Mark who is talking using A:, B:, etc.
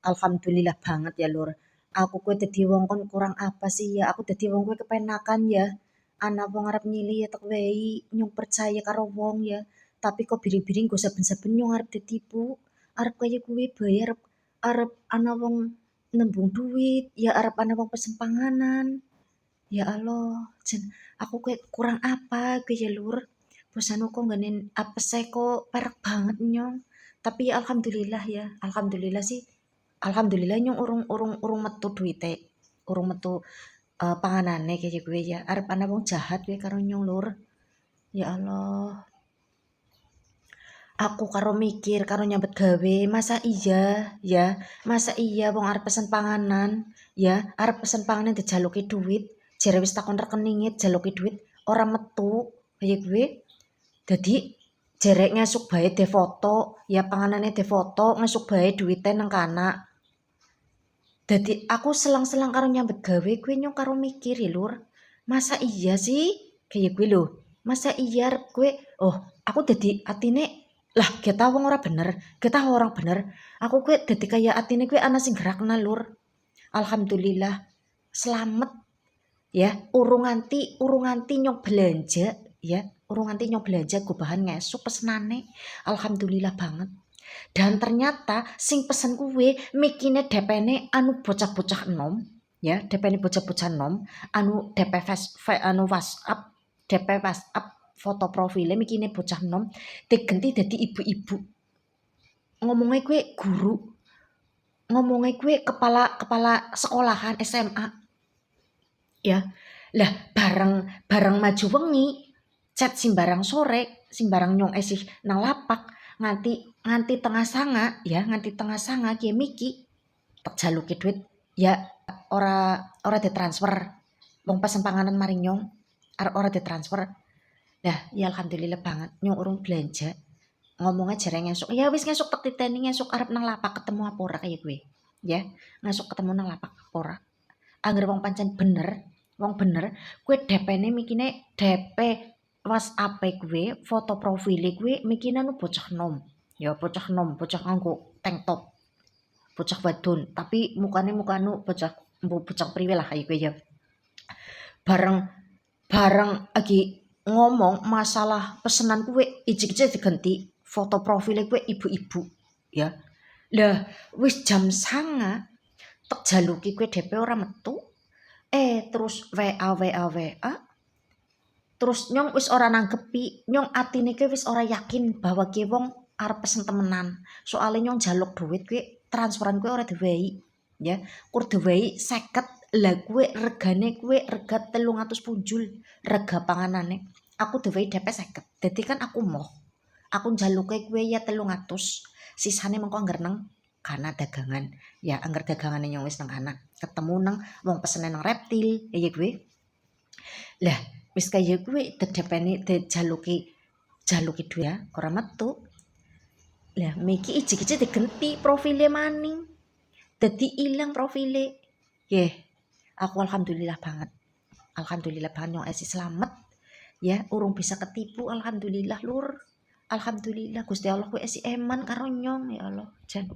A: Alhamdulillah banget ya Lur. Aku kue dadi wong kon kurang apa sih ya? Aku dadi wong kue kepenakan ya. Anak wong arep nyili ya tek wei nyong percaya karo wong ya. Tapi kok biring-biring gue saben-saben nyong arep ditipu. Arep kaya kuwi bae arep ana wong nembung duit, ya arep ana wong pesen panganan. Ya Allah, jen aku kayak kurang apa kayak ya Lur. Bosanku kok ngene apa saya kok parek banget nyong. Tapi ya alhamdulillah ya, alhamdulillah sih. Alhamdulillah nyong urung metu duite. Urung metu panganane kayak gue ya. Arep ana wong jahat gue karo nyong Lur. Ya Allah. Aku karo mikir karo nyambet gawe, masa iya ya, masa iya wong arep pesen panganan, ya arep pesen panganan dijaluki duit, jare wis takon rekeninge jaluki duit ora metu kaya gue. Dadi jere ngesuk bae defoto, ya panganane defoto, ngesuk bae duite nang kana. Dadi aku selang-selang karo nyambet gawe gue nyong karo mikir ya Lur. Masa iya sih? Kayak gue lho. Masa iya arep gue oh aku dadi atine lah kita wong ora bener, kita orang bener. Aku gue dadi kaya atine gue ana sing gerakna Lur. Alhamdulillah selamat ya urung nganti nyong belanja ya urung nganti nyong belanja gue bahan ngesuk pesenane alhamdulillah banget dan ternyata sing pesen kuwe mikine DP-ne anu bocah-bocah enom ya DP-ne bocah-bocah enom anu anu WhatsApp DP WhatsApp foto profile mikine bocah enom digenti dadi ibu-ibu ngomongnya gue guru ngomongnya gue kepala sekolahan SMA ya lah bareng maju wengi chat simbarang sore simbarang nyong esih nang lapak nganti tengah sanga ki miki tak jaluki duit ya ora ditransfer wong pesen panganan maring nyong ora ditransfer lah ya alhamdulillah banget nyong urung belanja ngomongnya jarang ngesuk ya wis ngesuk tak titeni ngesuk arep nang lapak ketemu apa ora kaya gue ya ngesuk ketemu nang lapak apa ora angger wong pancen bener wong bener kue DP-ne mikine DP WhatsApp gue foto profile gue mikine anu bocah nom ya bocah nom bocah nganggo tank top bocah wadon tapi mukane anu bocah priwe lah kayak gue ya bareng lagi ngomong masalah pesenan gue ijik-ijik diganti foto profile gue ibu-ibu ya lah wis jam sanga tak jaluki gue DP ora metu terus WA terus nyong wis ora nanggepi nyong atine ke wis ora yakin bahwa ki wong arep pesen temenan soalnya nyong jaluk duit gue transferan gue ora diwehi ya kur diwehi 50 lah gue regane gue rega 300 punjul rega panganane aku diwehi DP 50 dadi kan aku aku njaluke gue ya 300 sisane mengko angger nang kana dagangan ya angger dagangane nyong wis nang kana ketemu nang wong pesene nang reptil ya gue lah wis kaya gue DP-ne dijaluki duit ya ora metu lah miki ijik-ijik digenti profile maning dadi ilang profile aku alhamdulillah banget nyong esi selamat ya urung bisa ketipu alhamdulillah Lur alhamdulillah Gusti Allah gue esi eman karo nyong ya Allah jan